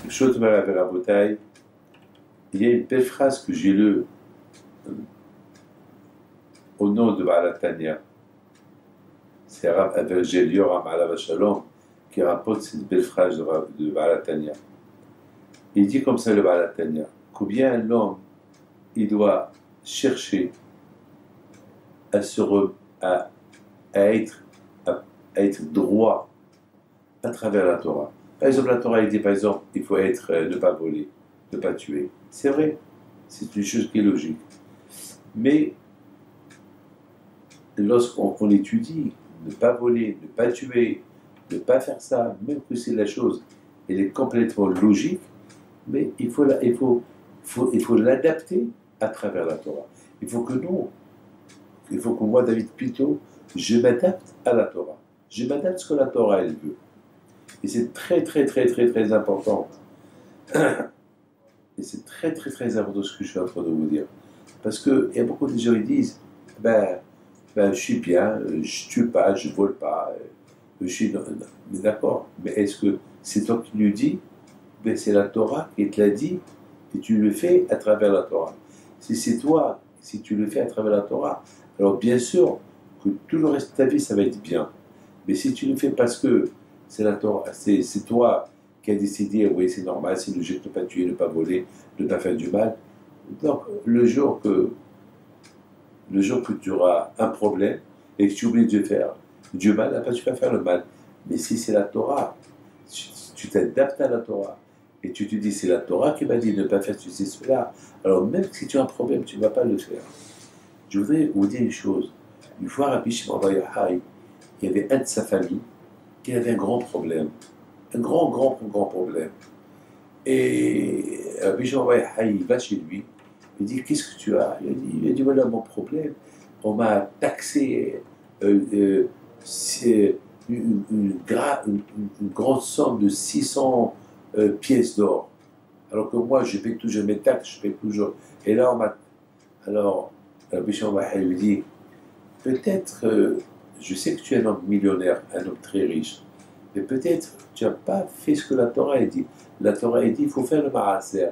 Chose à la bouteille. Il y a une belle phrase que j'ai lue au nom de Balatania. C'est avec Gélior Amalav Shalom qui rapporte cette belle phrase de Balatania. Il dit comme ça le Balatania, combien l'homme il doit chercher à être droit à travers la Torah. Par exemple, la Torah, il dit par exemple, il faut ne pas voler, ne pas tuer. C'est vrai, c'est une chose qui est logique. Mais lorsqu'on étudie, ne pas voler, ne pas tuer, ne pas faire ça, même que c'est la chose, elle est complètement logique, mais il faut l'adapter à travers la Torah. Il faut que moi, David Pito, je m'adapte à la Torah. Je m'adapte à ce que la Torah, elle veut. Et c'est très, très, très, très, très important. Et c'est très, très, très important ce que je suis en train de vous dire. Parce qu'il y a beaucoup de gens qui disent, je suis bien, je ne tue pas, je ne vole pas, je suis... Mais d'accord, mais est-ce que c'est toi qui nous dis? C'est la Torah qui te l'a dit, et tu le fais à travers la Torah. Si c'est toi, si tu le fais à travers la Torah, alors bien sûr que tout le reste de ta vie, ça va être bien. Mais si tu le fais parce que c'est la Torah, c'est toi qui as décidé, oui, c'est normal, c'est logique de ne pas tuer, de ne pas voler, de ne pas faire du mal. Donc, le jour que tu auras un problème et que tu oublies de faire du mal, tu vas faire le mal. Mais si c'est la Torah, tu t'adaptes à la Torah et tu te dis, c'est la Torah qui m'a dit de ne pas faire ceci, cela. Alors, même si tu as un problème, tu ne vas pas le faire. Je voudrais vous dire une chose. Une fois, Rabbi Shimon Bar Yochai, il y avait un de sa famille qui avait un grand problème. Un grand problème. Et Rabbi Shimon Bar Yochai, il va chez lui. Il dit, qu'est-ce que tu as? Il a dit, voilà mon problème. On m'a taxé une grande somme de 600 pièces d'or. Alors que moi, je paye toujours mes taxes, je paye toujours. Et là, alors, Rabbi Shimon Bar Yochai lui dit, peut-être, je sais que tu es un homme millionnaire, un homme très riche, mais peut-être tu n'as pas fait ce que la Torah a dit. La Torah a dit, il faut faire le maaser.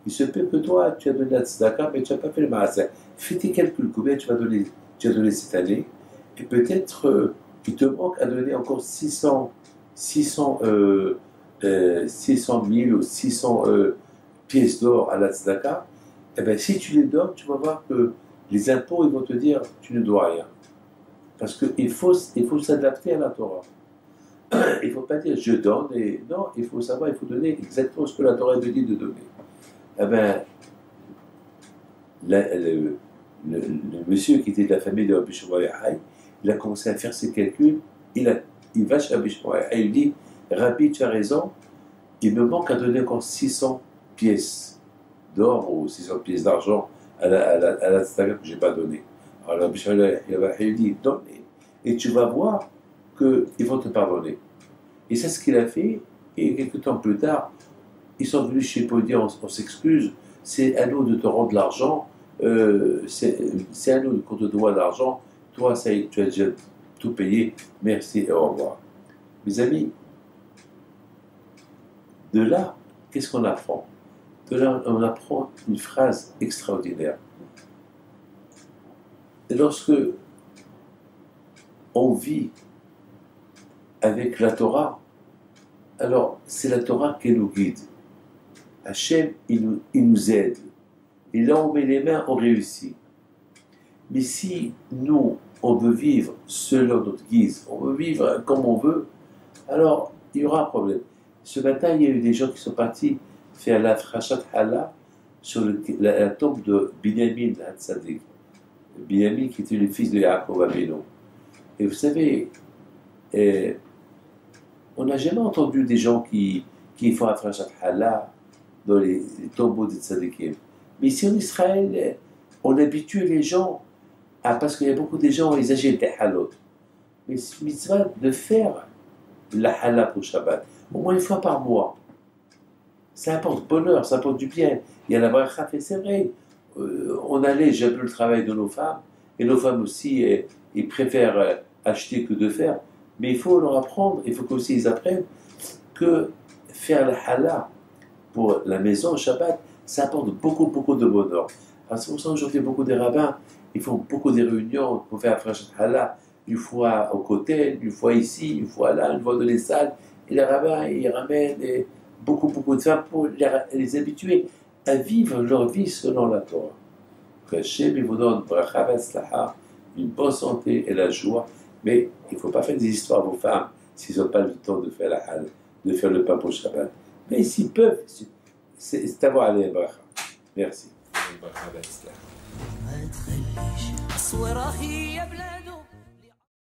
Il se peut que toi, tu as donné la tzedaka, mais tu n'as pas fait le maaser. Fais tes calculs, combien tu as donné cette année, et peut-être il te manque à donner encore 600 000 ou 600 pièces d'or à la tzedaka. Eh bien, si tu les donnes, tu vas voir que les impôts, ils vont te dire, tu ne dois rien. Parce qu'il faut s'adapter à la Torah. Il ne faut pas dire je donne et non, il faut savoir, il faut donner exactement ce que la Torah te dit de donner. Eh bien, le monsieur qui était de la famille de Rabbi Shimon Bar Yochai, il a commencé à faire ses calculs, il va chez Rabbi Shimon Bar Yochai, il dit, Rabbi, tu as raison, il me manque à donner encore 600 pièces d'or ou 600 pièces d'argent à la tzedaka que je n'ai pas donné. Alors Rabbi Shimon Bar Yochai dit, donne, et tu vas voir qu'ils vont te pardonner. Et c'est ce qu'il a fait, et quelques temps plus tard, ils sont venus chez Paul dire, on s'excuse, c'est à nous de te rendre l'argent, c'est à nous qu'on te doit l'argent, toi, ça y est, tu as déjà tout payé, merci et au revoir. Mes amis, de là, qu'est-ce qu'on apprend? De là, on apprend une phrase extraordinaire. Et lorsque on vit avec la Torah, alors c'est la Torah qui nous guide. Hachem, il nous aide. Et là, on met les mains, on réussit. Mais si nous, on veut vivre selon notre guise, on veut vivre comme on veut, alors il y aura un problème. Ce matin, il y a eu des gens qui sont partis faire la Frachat Hala sur la tombe de Binyamin Hatzadik. Binyamin qui était le fils de Yaakov Avinu. Et vous savez, on n'a jamais entendu des gens qui font la Frachat Hala dans les tombeaux des tzadikim. Mais ici en Israël, on habitue les gens parce qu'il y a beaucoup de gens, ils achètent des halot. Mais c'est mitzvah de faire la hala pour Shabbat, au moins une fois par mois. Ça apporte bonheur, ça apporte du bien. Il y a la bracha, et c'est vrai. On allège un peu le travail de nos femmes, et nos femmes aussi, ils préfèrent acheter que de faire. Mais il faut leur apprendre, il faut qu'aussi ils apprennent que faire la hala pour la maison, Shabbat, ça apporte beaucoup, beaucoup de bonheur. Alors c'est pour ça aujourd'hui, beaucoup de rabbins, ils font beaucoup de réunions pour faire Frachat Hallah, une fois au côté, une fois ici, une fois là, une fois dans les salles. Et les rabbins, ils ramènent beaucoup, beaucoup de femmes pour les habituer à vivre leur vie selon la Torah. Que Hachem vous donne bracha v'atzlacha, une bonne santé et la joie. Mais il ne faut pas faire des histoires à vos femmes s'ils n'ont pas le temps de faire la halle, de faire le pain pour Shabbat. Mais s'ils peuvent, c'est avoir les bracha. Merci. ما تخليش الصورة هي بلاد